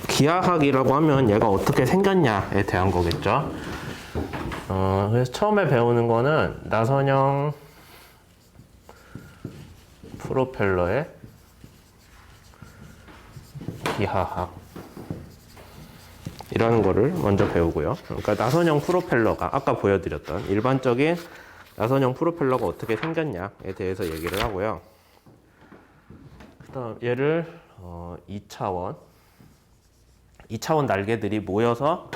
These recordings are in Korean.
기하학이라고 하면 얘가 어떻게 생겼냐에 대한 거겠죠. 그래서 처음에 배우는 거는 나선형 프로펠러의 기하학 이라는 거를 먼저 배우고요. 그러니까 나선형 프로펠러가 아까 보여드렸던 일반적인 나선형 프로펠러가 어떻게 생겼냐에 대해서 얘기를 하고요. 그다음 얘를 2차원 날개들이 모여서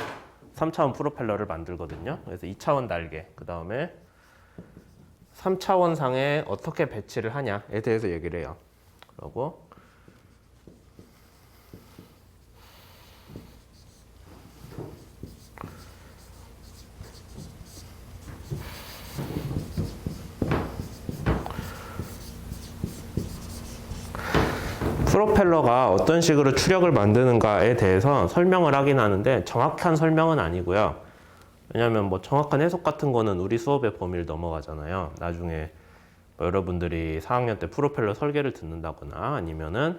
3차원 프로펠러를 만들거든요. 그래서 2차원 날개, 그 다음에 3차원 상에 어떻게 배치를 하냐에 대해서 얘기를 해요. 그리고 프로펠러가 어떤 식으로 추력을 만드는가에 대해서 설명을 하긴 하는데 정확한 설명은 아니고요. 왜냐하면 뭐 정확한 해석 같은 거는 우리 수업의 범위를 넘어가잖아요. 나중에 뭐 여러분들이 4학년 때 프로펠러 설계를 듣는다거나 아니면은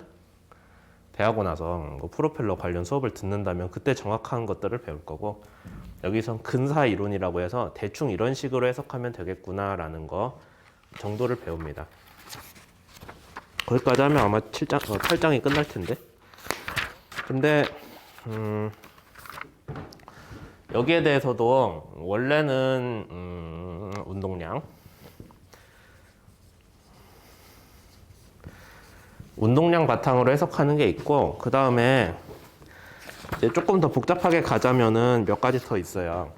대하고 나서 뭐 프로펠러 관련 수업을 듣는다면 그때 정확한 것들을 배울 거고, 여기선 근사 이론이라고 해서 대충 이런 식으로 해석하면 되겠구나라는 거 정도를 배웁니다. 거기까지 하면 아마 8장이 끝날 텐데. 근데 여기에 대해서도 원래는 운동량 바탕으로 해석하는 게 있고, 그 다음에 이제 조금 더 복잡하게 가자면은 몇 가지 더 있어요.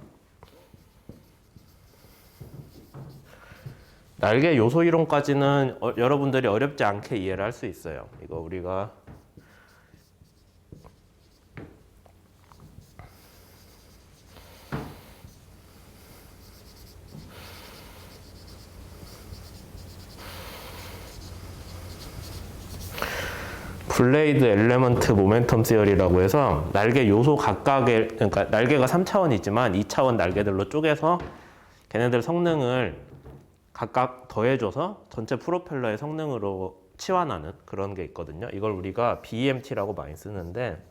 날개 요소 이론까지는 여러분들이 어렵지 않게 이해를 할 수 있어요. 이거 우리가 블레이드 엘레먼트 모멘텀 시어리라고 해서 날개 요소 각각의, 그러니까 날개가 3차원이지만 2차원 날개들로 쪼개서 걔네들 성능을 각각 더해줘서 전체 프로펠러의 성능으로 치환하는 그런 게 있거든요. 이걸 우리가 BEMT라고 많이 쓰는데,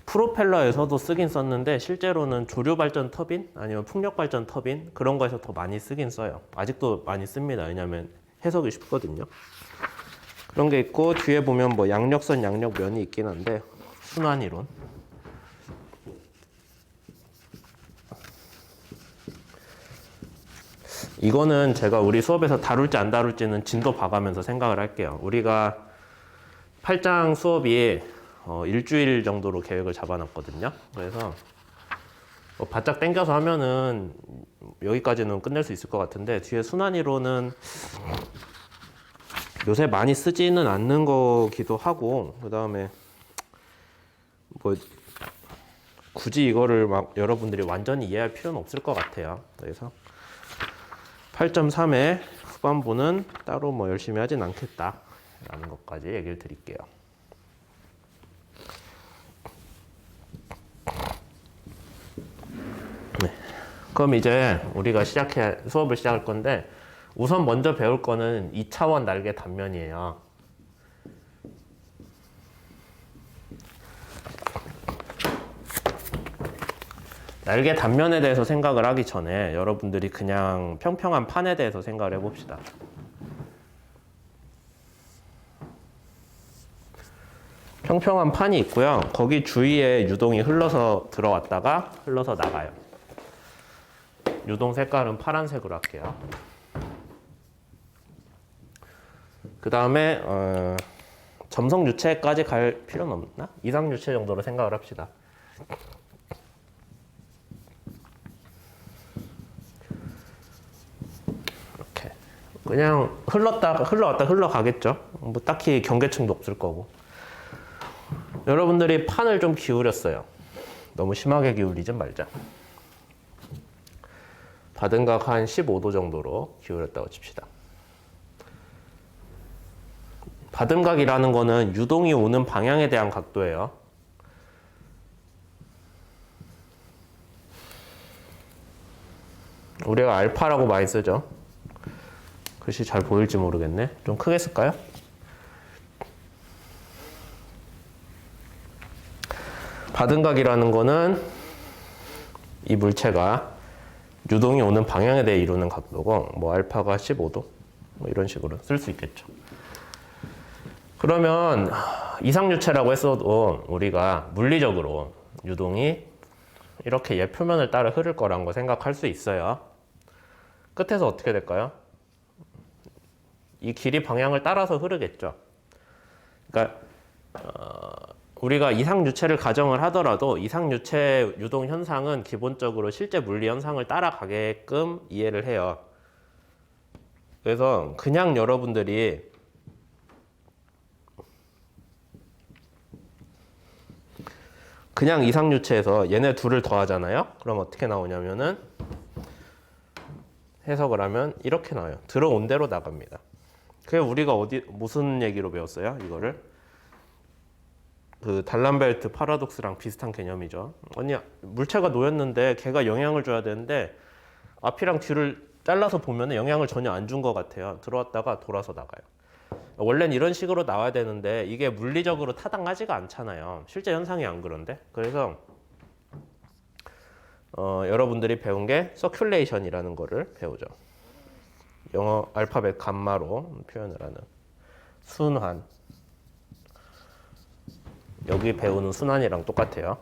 프로펠러에서도 쓰긴 썼는데 실제로는 조류발전 터빈 아니면 풍력발전 터빈 그런 거에서 더 많이 쓰긴 써요. 아직도 많이 씁니다. 왜냐하면 해석이 쉽거든요. 그런 게 있고, 뒤에 보면 뭐 양력선, 양력면이 있긴 한데, 순환이론. 이거는 제가 우리 수업에서 다룰지 안 다룰지는 진도 봐가면서 생각을 할게요. 우리가 8장 수업이 일주일 정도로 계획을 잡아놨거든요. 그래서 바짝 당겨서 하면은 여기까지는 끝낼 수 있을 것 같은데, 뒤에 순환이론은 요새 많이 쓰지는 않는 거기도 하고, 그 다음에 뭐 굳이 이거를 막 여러분들이 완전히 이해할 필요는 없을 것 같아요. 그래서 8.3의 후반부는 따로 뭐 열심히 하진 않겠다 라는 것까지 얘기를 드릴게요. 네. 그럼 이제 우리가 수업을 시작할 건데, 우선 먼저 배울 거는 2차원 날개 단면이에요. 날개 단면에 대해서 생각을 하기 전에 여러분들이 그냥 평평한 판에 대해서 생각을 해봅시다. 평평한 판이 있고요. 거기 주위에 유동이 흘러서 들어왔다가 흘러서 나가요. 유동 색깔은 파란색으로 할게요. 그 다음에 점성 유체까지 갈 필요는 없나? 이상 유체 정도로 생각을 합시다. 이렇게 그냥 흘러왔다 흘러가겠죠. 뭐 딱히 경계층도 없을 거고. 여러분들이 판을 좀 기울였어요. 너무 심하게 기울이지 말자. 받은 각 한 15도 정도로 기울였다고 칩시다. 받은 각이라는 거는 유동이 오는 방향에 대한 각도예요. 우리가 알파라고 많이 쓰죠. 글씨 잘 보일지 모르겠네. 좀 크게 쓸까요? 받은 각이라는 거는 이 물체가 유동이 오는 방향에 대해 이루는 각도고 뭐 알파가 15도 뭐 이런 식으로 쓸 수 있겠죠. 그러면 이상유체라고 했어도 우리가 물리적으로 유동이 이렇게 얘 표면을 따라 흐를 거란 거 생각할 수 있어요. 끝에서 어떻게 될까요? 이 길이 방향을 따라서 흐르겠죠. 그러니까 우리가 이상유체를 가정을 하더라도 이상유체 유동 현상은 기본적으로 실제 물리 현상을 따라가게끔 이해를 해요. 그래서 그냥 여러분들이 그냥 이상유체에서 얘네 둘을 더하잖아요. 그럼 어떻게 나오냐면은 해석을 하면 이렇게 나와요. 들어온 대로 나갑니다. 그게 우리가 무슨 얘기로 배웠어요? 이거를 그 달란벨트 파라독스랑 비슷한 개념이죠. 아니 물체가 놓였는데 걔가 영향을 줘야 되는데 앞이랑 뒤를 잘라서 보면 영향을 전혀 안 준 것 같아요. 들어왔다가 돌아서 나가요. 원래는 이런 식으로 나와야 되는데 이게 물리적으로 타당하지가 않잖아요. 실제 현상이 안 그런데. 그래서 여러분들이 배운 게 서큘레이션이라는 거를 배우죠. 영어 알파벳 감마로 표현을 하는 순환. 여기 배우는 순환이랑 똑같아요.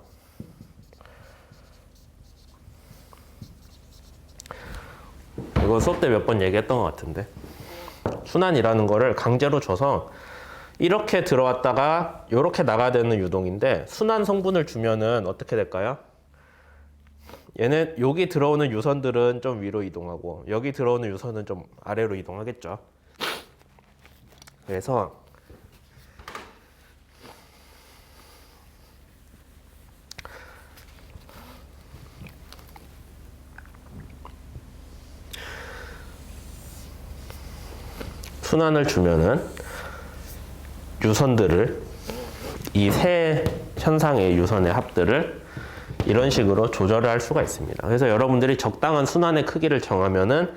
이거 수업 때 몇 번 얘기했던 것 같은데 순환이라는 거를 강제로 줘서 이렇게 들어왔다가 이렇게 나가야 되는 유동인데 순환 성분을 주면은 어떻게 될까요? 얘는 여기 들어오는 유선들은 좀 위로 이동하고 여기 들어오는 유선은 좀 아래로 이동하겠죠. 그래서 순환을 주면은 유선들을 이 세 현상의 유선의 합들을 이런 식으로 조절을 할 수가 있습니다. 그래서 여러분들이 적당한 순환의 크기를 정하면은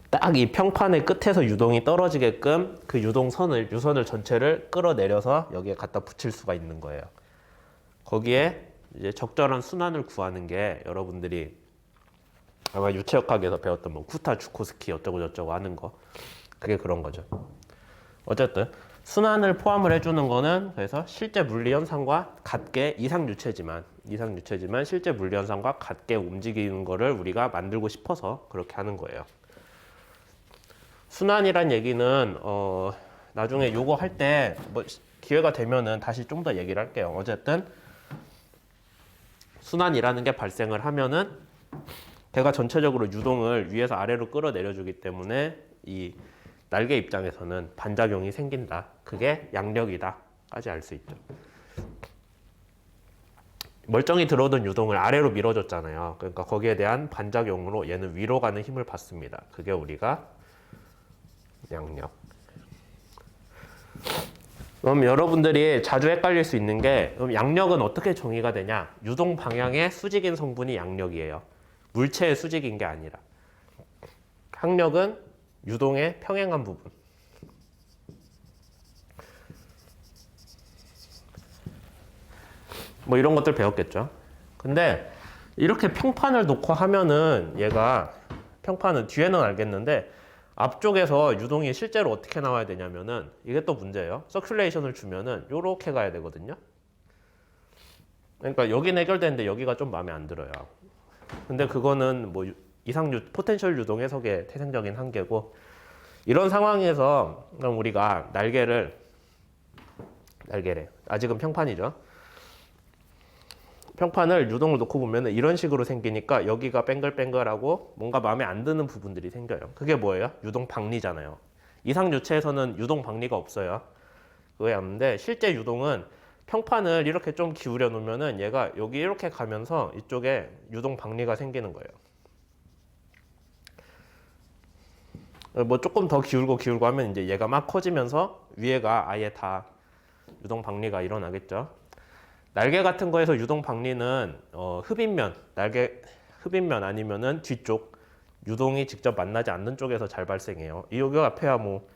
딱 이 평판의 끝에서 유동이 떨어지게끔 그 유선을 전체를 끌어내려서 여기에 갖다 붙일 수가 있는 거예요. 거기에 이제 적절한 순환을 구하는 게 여러분들이 아마 유체역학에서 배웠던 뭐 쿠타 주코스키 어쩌고 저쩌고 하는 거 그게 그런 거죠. 어쨌든 순환을 포함을 해주는 거는 그래서 실제 물리 현상과 같게 이상유체지만 실제 물리 현상과 같게 움직이는 거를 우리가 만들고 싶어서 그렇게 하는 거예요. 순환이란 얘기는 나중에 요거 할 때 뭐 기회가 되면은 다시 좀 더 얘기를 할게요. 어쨌든 순환이라는 게 발생을 하면은 걔가 전체적으로 유동을 위에서 아래로 끌어내려주기 때문에 이 날개 입장에서는 반작용이 생긴다. 그게 양력이다까지 알 수 있죠. 멀쩡히 들어오던 유동을 아래로 밀어줬잖아요. 그러니까 거기에 대한 반작용으로 얘는 위로 가는 힘을 받습니다. 그게 우리가 양력. 그럼 여러분들이 자주 헷갈릴 수 있는 게 그럼 양력은 어떻게 정의가 되냐? 유동 방향의 수직인 성분이 양력이에요. 물체의 수직인 게 아니라. 항력은 유동의 평행한 부분. 뭐 이런 것들 배웠겠죠. 근데 이렇게 평판을 놓고 하면은 얘가 평판은 뒤에는 알겠는데 앞쪽에서 유동이 실제로 어떻게 나와야 되냐면은 이게 또 문제예요. 서큘레이션을 주면은 요렇게 가야 되거든요. 그러니까 여기는 해결되는데 여기가 좀 마음에 안 들어요. 근데 그거는 뭐 포텐셜 유동 해석의 태생적인 한계고 이런 상황에서 그럼 우리가 날개래 아직은 평판이죠. 평판을 유동을 놓고 보면 이런 식으로 생기니까 여기가 뱅글뱅글하고 뭔가 마음에 안 드는 부분들이 생겨요. 그게 뭐예요? 유동 박리잖아요. 이상유체에서는 유동 박리가 없어요. 그게 없는데 실제 유동은 평판을 이렇게 좀 기울여 놓으면은 얘가 여기 이렇게 가면서 이쪽에 유동 박리가 생기는 거예요. 뭐 조금 더 기울고 하면 이제 얘가 막 커지면서 위에가 아예 다 유동 박리가 일어나겠죠. 날개 같은 거에서 유동 박리는 흡입면 아니면은 뒤쪽 유동이 직접 만나지 않는 쪽에서 잘 발생해요. 여기 앞에야 뭐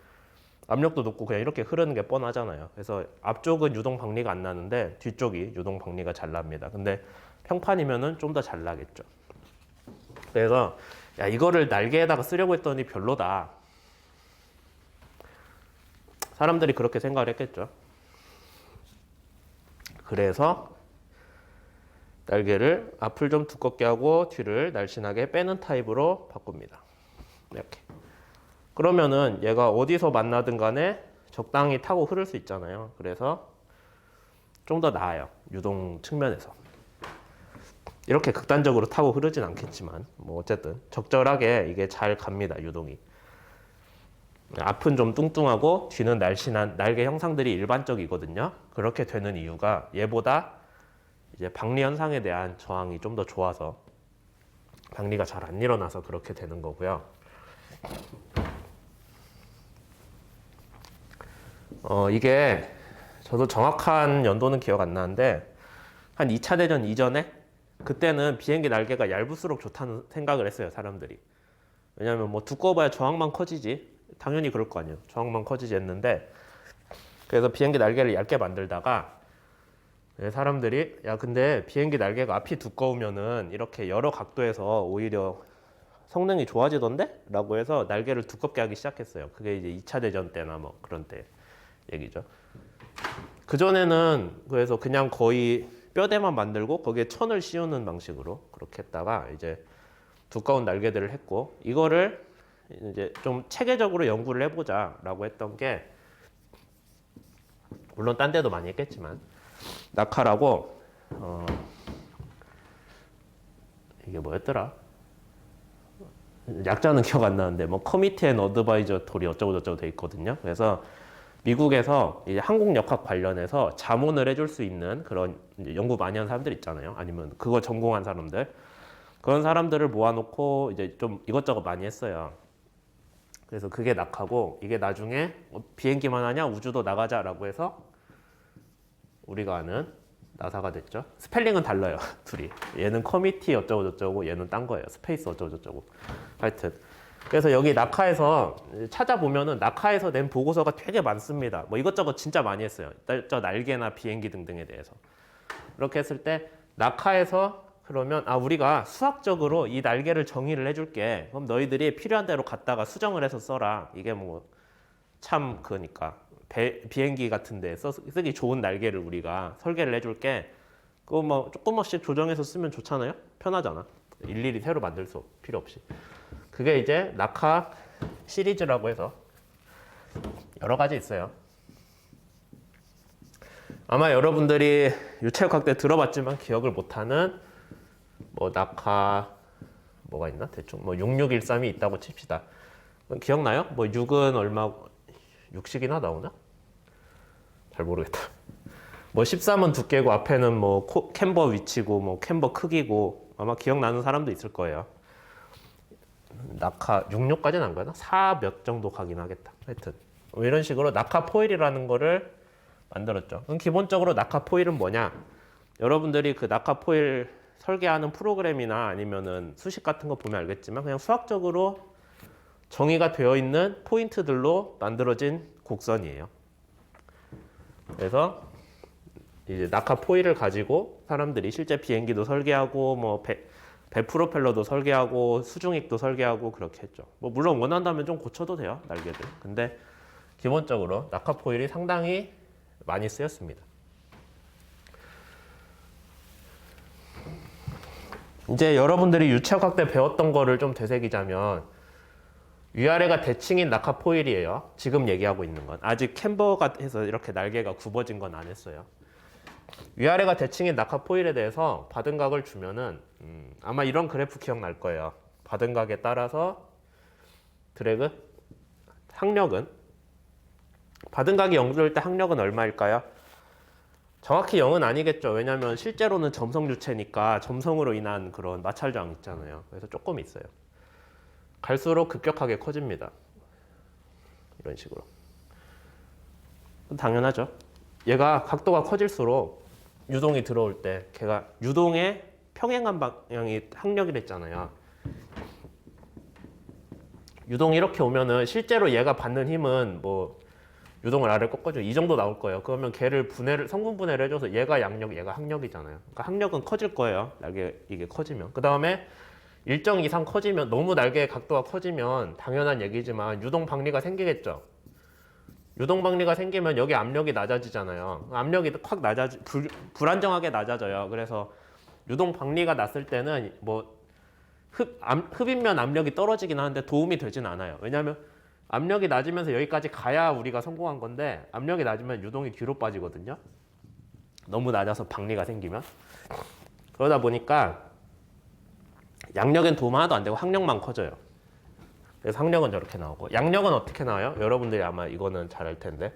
압력도 높고 그냥 이렇게 흐르는 게 뻔하잖아요. 그래서 앞쪽은 유동 박리가 안 나는데 뒤쪽이 유동 박리가 잘 납니다. 근데 평판이면은 좀 더 잘 나겠죠. 그래서 야, 이거를 날개에다가 쓰려고 했더니 별로다. 사람들이 그렇게 생각을 했겠죠. 그래서 날개를 앞을 좀 두껍게 하고 뒤를 날씬하게 빼는 타입으로 바꿉니다. 이렇게. 그러면은 얘가 어디서 만나든 간에 적당히 타고 흐를 수 있잖아요. 그래서 좀 더 나아요. 유동 측면에서. 이렇게 극단적으로 타고 흐르진 않겠지만 뭐 어쨌든 적절하게 이게 잘 갑니다. 유동이. 앞은 좀 뚱뚱하고 뒤는 날씬한 날개 형상들이 일반적이거든요. 그렇게 되는 이유가 얘보다 이제 박리 현상에 대한 저항이 좀 더 좋아서 박리가 잘 안 일어나서 그렇게 되는 거고요. 이게 저도 정확한 연도는 기억 안 나는데 한 2차 대전 이전에 그때는 비행기 날개가 얇을수록 좋다는 생각을 했어요, 사람들이. 왜냐면 뭐 두꺼워봐야 저항만 커지지. 당연히 그럴 거 아니에요. 저항만 커지지 했는데 그래서 비행기 날개를 얇게 만들다가 사람들이 야 근데 비행기 날개가 앞이 두꺼우면은 이렇게 여러 각도에서 오히려 성능이 좋아지던데? 라고 해서 날개를 두껍게 하기 시작했어요. 그게 이제 2차 대전 때나 뭐 그런 때 얘기죠. 그전에는 그래서 그냥 거의 뼈대만 만들고 거기에 천을 씌우는 방식으로 그렇게 했다가 이제 두꺼운 날개들을 했고 이거를 이제 좀 체계적으로 연구를 해보자라고 했던 게 물론 딴 데도 많이 했겠지만 낙하라고 이게 뭐였더라? 약자는 기억 안 나는데 뭐 커미티 앤 어드바이저토리 어쩌고 저쩌고 돼 있거든요. 그래서 미국에서 이제 항공역학 관련해서 자문을 해줄 수 있는 그런 이제 연구 많이 한 사람들 있잖아요. 아니면 그거 전공한 사람들. 그런 사람들을 모아놓고 이제 좀 이것저것 많이 했어요. 그래서 그게 낙하고 이게 나중에 비행기만 하냐 우주도 나가자라고 해서 우리가 아는 나사가 됐죠. 스펠링은 달라요. 둘이. 얘는 커미티 어쩌고 저쩌고 얘는 딴 거예요. 스페이스 어쩌고 저쩌고. 하여튼. 그래서 여기 낙하에서 찾아보면은 낙하에서 낸 보고서가 되게 많습니다. 뭐 이것저것 진짜 많이 했어요. 저 날개나 비행기 등등에 대해서. 이렇게 했을 때 낙하에서 그러면 우리가 수학적으로 이 날개를 정의를 해줄게. 그럼 너희들이 필요한 대로 갖다가 수정을 해서 써라. 이게 뭐 참 그러니까 비행기 같은 데 쓰기 좋은 날개를 우리가 설계를 해줄게. 그거 뭐 조금씩 조정해서 쓰면 좋잖아요. 편하잖아. 일일이 새로 만들 수 필요 없이. 그게 이제 낙하 시리즈라고 해서 여러 가지 있어요. 아마 여러분들이 유체역학 때 들어봤지만 기억을 못하는 뭐 낙하 뭐가 있나? 대충 뭐 6613이 있다고 칩시다. 기억나요? 뭐 6은 얼마 6식이나 나오나? 잘 모르겠다. 뭐 13은 두께고 앞에는 뭐 캠버 위치고 뭐 캠버 크기고 아마 기억나는 사람도 있을 거예요. 낙하 66까지는 안 가나? 4 몇 정도 가긴 하겠다. 하여튼 뭐 이런 식으로 낙하 포일이라는 거를 만들었죠. 그럼 기본적으로 낙하 포일은 뭐냐? 여러분들이 그 낙하 포일 설계하는 프로그램이나 아니면은 수식 같은 거 보면 알겠지만 그냥 수학적으로 정의가 되어 있는 포인트들로 만들어진 곡선이에요. 그래서 이제 낙하 포일을 가지고 사람들이 실제 비행기도 설계하고 뭐 배 프로펠러도 설계하고 수중익도 설계하고 그렇게 했죠. 뭐 물론 원한다면 좀 고쳐도 돼요, 날개들. 근데 기본적으로 낙하 포일이 상당히 많이 쓰였습니다. 이제 여러분들이 유체역학 때 배웠던 거를 좀 되새기자면 위아래가 대칭인 낙하 포일이에요. 지금 얘기하고 있는 건. 아직 캠버가 해서 이렇게 날개가 굽어진 건 안 했어요. 위아래가 대칭인 낙하 포일에 대해서 받은 각을 주면은 아마 이런 그래프 기억날 거예요. 받은 각에 따라서 드래그 항력은 받은 각이 0일 때 항력은 얼마일까요? 정확히 0은 아니겠죠. 왜냐하면 실제로는 점성 유체니까 점성으로 인한 그런 마찰 저항 있잖아요. 그래서 조금 있어요. 갈수록 급격하게 커집니다. 이런 식으로. 당연하죠. 얘가 각도가 커질수록 유동이 들어올 때 걔가 유동의 평행한 방향이 항력이랬잖아요. 유동이 이렇게 오면은 실제로 얘가 받는 힘은 뭐 유동을 아래로 꺾어줘. 이 정도 나올 거예요. 그러면 걔를 성분 분해를 해줘서 얘가 양력, 얘가 항력이잖아요. 그러니까 항력은 커질 거예요. 날개 이게 커지면. 그 다음에 일정 이상 커지면, 너무 날개의 각도가 커지면 당연한 얘기지만 유동 박리가 생기겠죠. 유동 박리가 생기면 여기 압력이 낮아지잖아요. 압력이 확 불안정하게 낮아져요. 그래서 유동 박리가 났을 때는 뭐 흡입면 압력이 떨어지긴 하는데 도움이 되진 않아요. 왜냐하면 압력이 낮으면서 여기까지 가야 우리가 성공한 건데, 압력이 낮으면 유동이 뒤로 빠지거든요. 너무 낮아서 박리가 생기면. 그러다 보니까 양력엔 도움 하나도 안 되고 항력만 커져요. 그래서 항력은 저렇게 나오고, 양력은 어떻게 나와요? 여러분들이 아마 이거는 잘 알 텐데,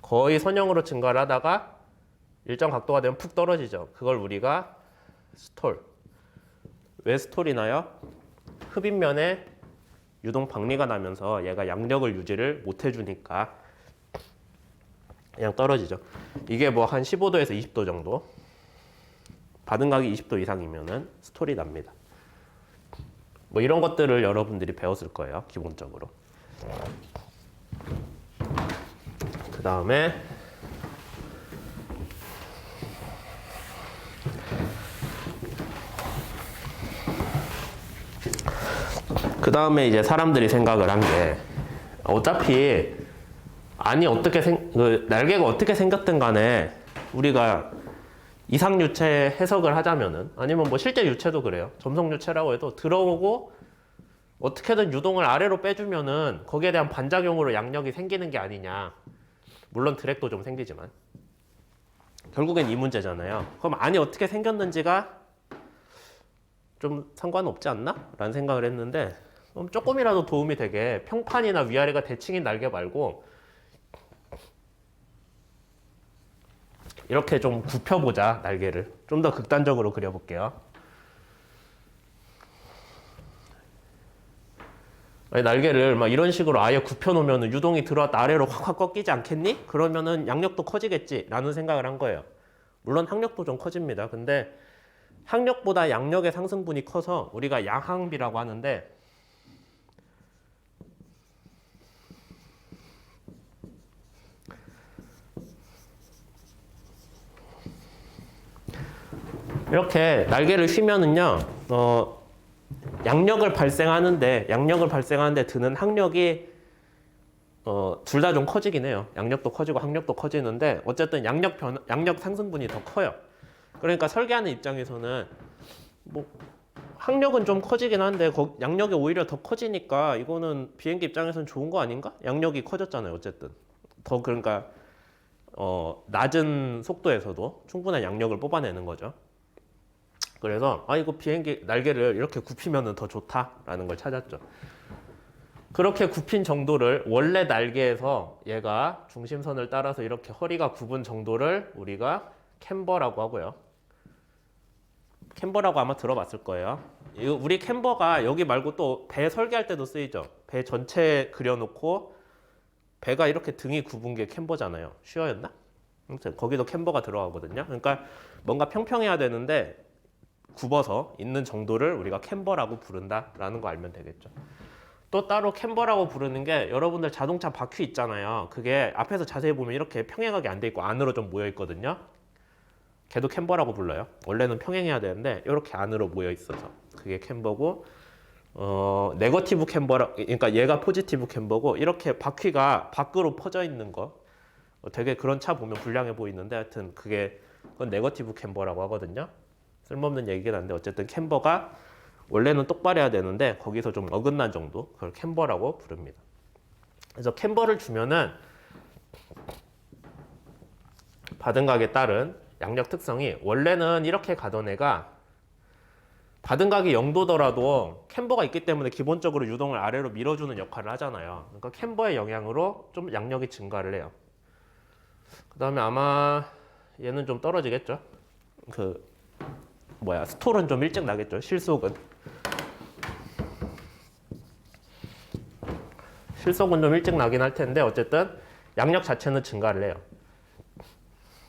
거의 선형으로 증가를 하다가 일정 각도가 되면 푹 떨어지죠. 그걸 우리가 스톨. 왜 스톨이 나요? 흡입면에 유동 박리가 나면서 얘가 양력을 유지를 못 해주니까 그냥 떨어지죠. 이게 뭐 한 15도에서 20도 정도, 받은각이 20도 이상이면은 스톨이 납니다. 뭐 이런 것들을 여러분들이 배웠을 거예요, 기본적으로. 그 다음에 이제 사람들이 생각을 한 게, 어차피 날개가 어떻게 생겼든 간에 우리가 이상유체 해석을 하자면은, 아니면 뭐 실제 유체도 그래요. 점성유체라고 해도 들어오고 어떻게든 유동을 아래로 빼주면은 거기에 대한 반작용으로 양력이 생기는 게 아니냐. 물론 드랙도 좀 생기지만 결국엔 이 문제잖아요. 그럼 안이 어떻게 생겼는지가 좀 상관없지 않나? 라는 생각을 했는데, 그럼 조금이라도 도움이 되게 평판이나 위아래가 대칭인 날개 말고 이렇게 좀 굽혀보자. 날개를 좀 더 극단적으로 그려볼게요. 아니, 날개를 막 이런 식으로 아예 굽혀놓으면 유동이 들어왔다 아래로 확확 꺾이지 않겠니? 그러면은 양력도 커지겠지 라는 생각을 한 거예요. 물론 항력도 좀 커집니다. 근데 항력보다 양력의 상승분이 커서 우리가 양항비라고 하는데, 이렇게 날개를 휘면은요, 양력을 발생하는데 드는 항력이 둘 다 좀 커지긴 해요. 양력도 커지고 항력도 커지는데, 어쨌든 양력 상승분이 더 커요. 그러니까 설계하는 입장에서는 뭐 항력은 좀 커지긴 한데 양력이 오히려 더 커지니까 이거는 비행기 입장에서는 좋은 거 아닌가? 양력이 커졌잖아요. 어쨌든 더, 그러니까 낮은 속도에서도 충분한 양력을 뽑아내는 거죠. 그래서 이거 비행기 날개를 이렇게 굽히면 더 좋다라는 걸 찾았죠. 그렇게 굽힌 정도를, 원래 날개에서 얘가 중심선을 따라서 이렇게 허리가 굽은 정도를 우리가 캠버라고 하고요. 캠버라고 아마 들어봤을 거예요. 우리 캠버가 여기 말고 또 배 설계할 때도 쓰이죠. 배 전체 그려놓고 배가 이렇게 등이 굽은 게 캠버잖아요. 슈어였나? 아무튼 거기도 캠버가 들어가거든요. 그러니까 뭔가 평평해야 되는데 굽어서 있는 정도를 우리가 캠버라고 부른다라는 거 알면 되겠죠. 또 따로 캠버라고 부르는 게, 여러분들 자동차 바퀴 있잖아요. 그게 앞에서 자세히 보면 이렇게 평행하게 안 돼 있고 안으로 좀 모여 있거든요. 걔도 캠버라고 불러요. 원래는 평행해야 되는데 이렇게 안으로 모여 있어서 그게 캠버고, 네거티브 캠버라, 그러니까 얘가 포지티브 캠버고, 이렇게 바퀴가 밖으로 퍼져 있는 거, 되게 그런 차 보면 불량해 보이는데 하여튼 그건 네거티브 캠버라고 하거든요. 쓸모없는 얘기긴 한데 어쨌든 캠버가 원래는 똑바래야 되는데 거기서 좀 어긋난 정도, 그걸 캠버라고 부릅니다. 그래서 캠버를 주면은 받은각에 따른 양력 특성이, 원래는 이렇게 가던 애가 받은각이 0도더라도 캠버가 있기 때문에 기본적으로 유동을 아래로 밀어주는 역할을 하잖아요. 그러니까 캠버의 영향으로 좀 양력이 증가를 해요. 그 다음에 아마 얘는 좀 떨어지겠죠. 스톨은 좀 일찍 나겠죠. 실속은 좀 일찍 나긴 할 텐데 어쨌든 양력 자체는 증가를 해요.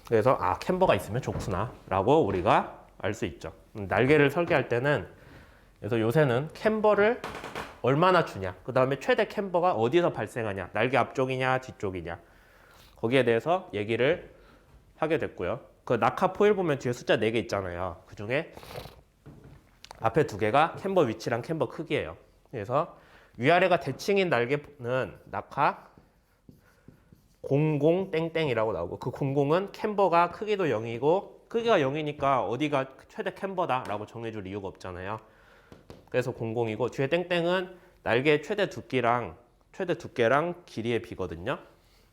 그래서 캠버가 있으면 좋구나 라고 우리가 알 수 있죠. 날개를 설계할 때는, 그래서 요새는 캠버를 얼마나 주냐. 그 다음에 최대 캠버가 어디서 발생하냐. 날개 앞쪽이냐, 뒤쪽이냐. 거기에 대해서 얘기를 하게 됐고요. 그 낙하 포일 보면 뒤에 숫자 4개 있잖아요. 그 중에 앞에 2개가 캠버 위치랑 캠버 크기예요. 그래서 위아래가 대칭인 날개는 낙하 00 땡땡이라고 나오고 그 00은 캠버가 크기도 0이고 크기가 0이니까 어디가 최대 캠버다라고 정해줄 이유가 없잖아요. 그래서 00이고 뒤에 땡땡은 날개 최대 두께랑 길이의 비거든요.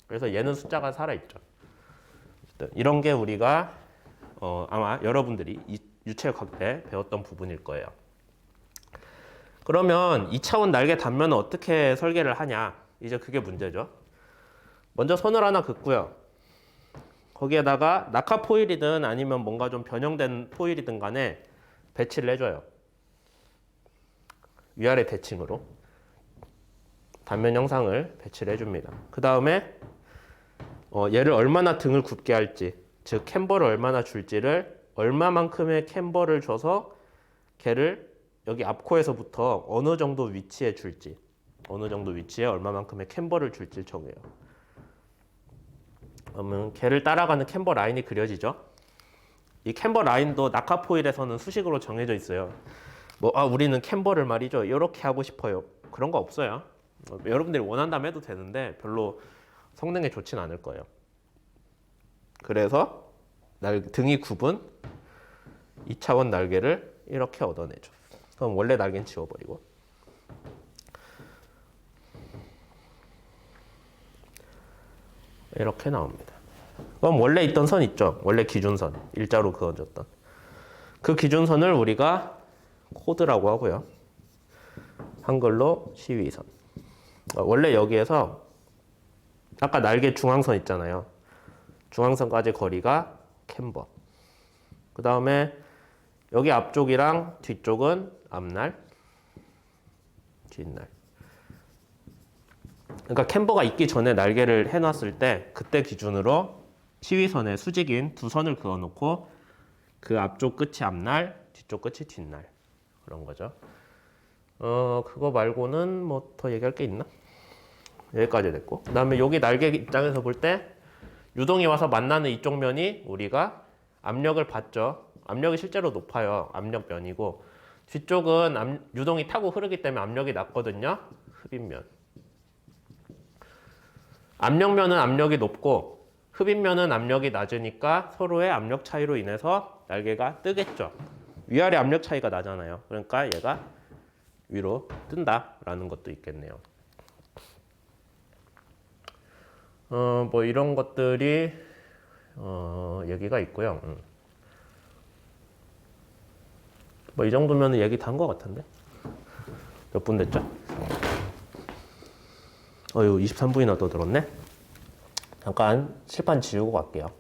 그래서 얘는 숫자가 살아있죠. 이런 게 우리가 아마 여러분들이 유체역학 때 배웠던 부분일 거예요. 그러면 2차원 날개 단면은 어떻게 설계를 하냐? 이제 그게 문제죠. 먼저 선을 하나 긋고요. 거기에다가 낙하 포일이든 아니면 뭔가 좀 변형된 포일이든 간에 배치를 해줘요. 위아래 대칭으로 단면 형상을 배치를 해줍니다. 그 다음에 얘를 얼마나 등을 굽게 할지, 즉 캠버를 얼마나 줄지를 얼마만큼의 캠버를 줘서 걔를 여기 앞코에서부터 어느 정도 위치에 줄지, 어느 정도 위치에 얼마만큼의 캠버를 줄지 정해요. 그러면 걔를 따라가는 캠버 라인이 그려지죠. 이 캠버 라인도 낙하 포일에서는 수식으로 정해져 있어요. 우리는 캠버를 말이죠. 이렇게 하고 싶어요. 그런 거 없어요. 여러분들이 원한다면 해도 되는데 별로 성능에 좋진 않을 거예요. 그래서 등이 굽은 2차원 날개를 이렇게 얻어내죠. 그럼 원래 날개는 지워버리고. 이렇게 나옵니다. 그럼 원래 있던 선 있죠? 원래 기준선. 일자로 그어졌던. 그 기준선을 우리가 코드라고 하고요. 한글로 시위선. 원래 여기에서 아까 날개 중앙선 있잖아요. 중앙선까지 거리가 캠버. 그 다음에 여기 앞쪽이랑 뒤쪽은 앞날, 뒷날. 그러니까 캠버가 있기 전에 날개를 해놨을 때 그때 기준으로 시위선에 수직인 2선을 그어놓고 그 앞쪽 끝이 앞날, 뒤쪽 끝이 뒷날. 그런 거죠. 그거 말고는 뭐 더 얘기할 게 있나? 여기까지 됐고. 그 다음에 여기 날개 입장에서 볼 때 유동이 와서 만나는 이쪽 면이 우리가 압력을 받죠. 압력이 실제로 높아요. 압력면이고 뒤쪽은 유동이 타고 흐르기 때문에 압력이 낮거든요. 흡입면. 압력면은 압력이 높고 흡입면은 압력이 낮으니까 서로의 압력 차이로 인해서 날개가 뜨겠죠. 위아래 압력 차이가 나잖아요. 그러니까 얘가 위로 뜬다라는 것도 있겠네요. 뭐 이런 것들이 얘기가 있고요. 뭐 이 정도면 얘기 다 한 것 같은데 몇 분 됐죠? 이거 23분이나 더 들었네. 잠깐 칠판 지우고 갈게요.